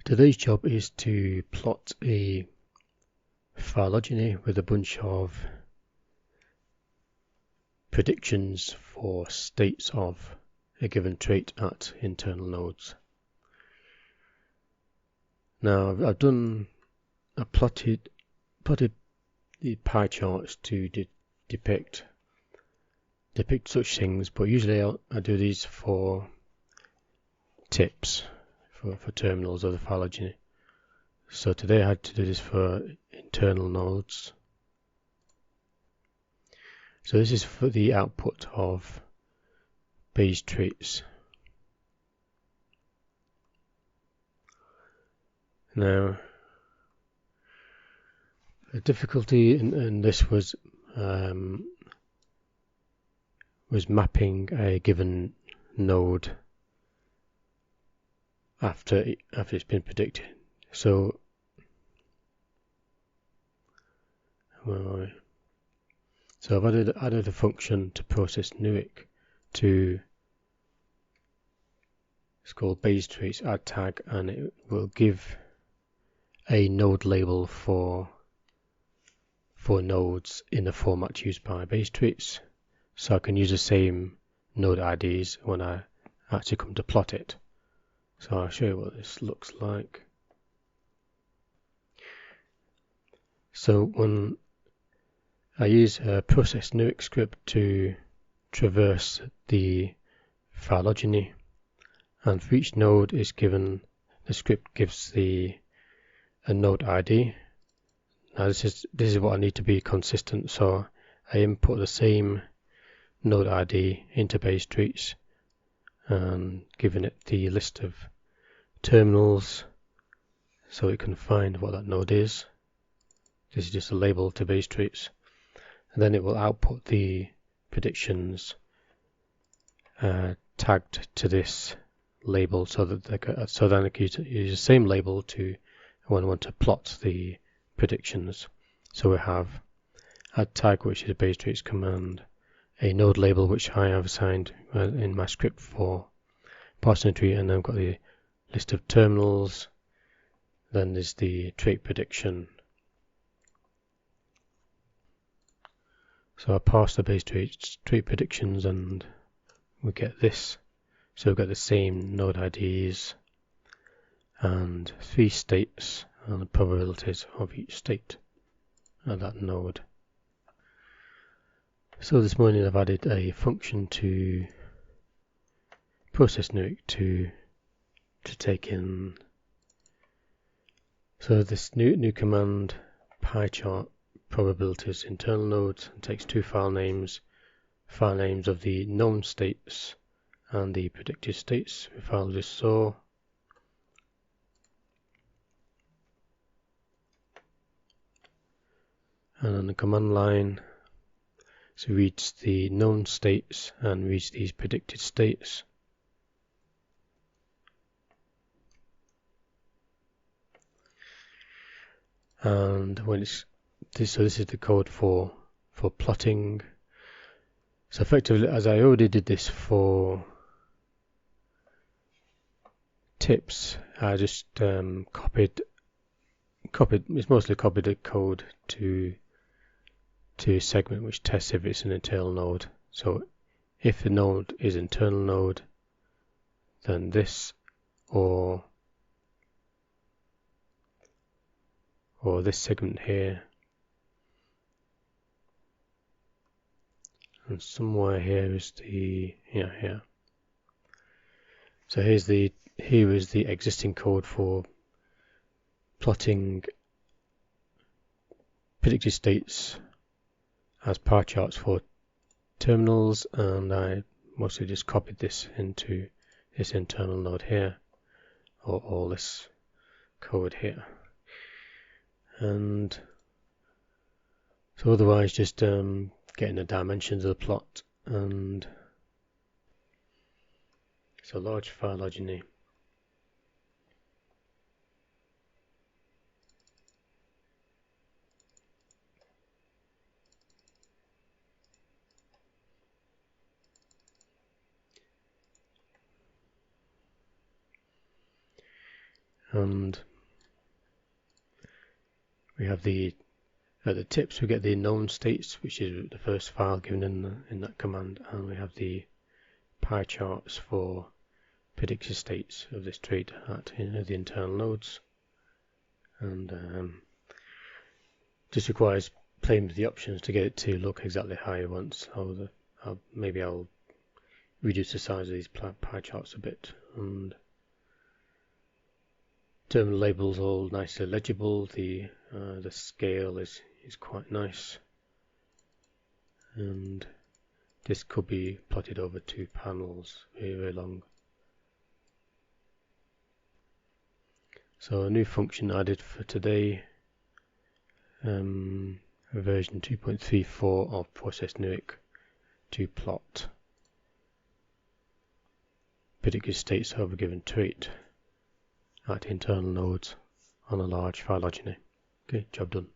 Today's job is to plot a phylogeny with a bunch of predictions for states of a given trait at internal nodes. Now I've plotted the pie charts to depict such things, but usually I do these for tips for terminals of the phylogeny. So today I had to do this for internal nodes. So this is for the output of base traits. Now the difficulty in this was mapping a given node after it's been predicted. So I've added a function to process NUIC it's called base traits add tag, and it will give a node label for nodes in the format used by base traits, so I can use the same node IDs when I actually come to plot it. So I'll show you what this looks like. So when I use a process NUIC script to traverse the phylogeny, and for each node is given, the script gives a node ID. Now this is what I need to be consistent, so I input the same node ID into base traits and giving it the list of terminals so it can find what that node is. This is just a label to base traits, and then it will output the predictions tagged to this label, so that then I can use the same label to when I want to plot the predictions. So we have add tag, which is a base traits command, a node label which I have assigned in my script for parsing a tree, and then I've got the list of terminals. Then there's the trait prediction. So I parse the base trait predictions and we get this. So we've got the same node IDs and 3 states and the probabilities of each state at that node. So this morning I've added a function to process NUIC to take in. So this new command pie chart probabilities internal nodes, and takes 2 file names of the known states and the predicted states. If I just saw, and on the command line, so reads the known states and reads these predicted states. And when it's this, so this is the code for plotting. So effectively, as I already did this for tips, I just copied. It's mostly copied the code to a segment which tests if it's an internal node. So if the node is internal node, then this or this segment here, and somewhere here is the here. So here is the existing code for plotting predicted states as pie charts for terminals, and I mostly just copied this into this internal node here, or all this code here. And so otherwise just getting the dimensions of the plot, and so large phylogeny. and we have at the tips we get the known states, which is the first file given in that command, and we have the pie charts for predicted states of this trait at the internal nodes. And this requires playing with the options to get it to look exactly how you want. Maybe I'll reduce the size of these pie charts a bit, and terminal labels all nicely legible. The scale is quite nice, and this could be plotted over 2 panels, very long. So a new function added for today, version 2.34 of Process Nuic, to plot predicted states of a given trait at internal nodes on a large phylogeny. Okay, job done.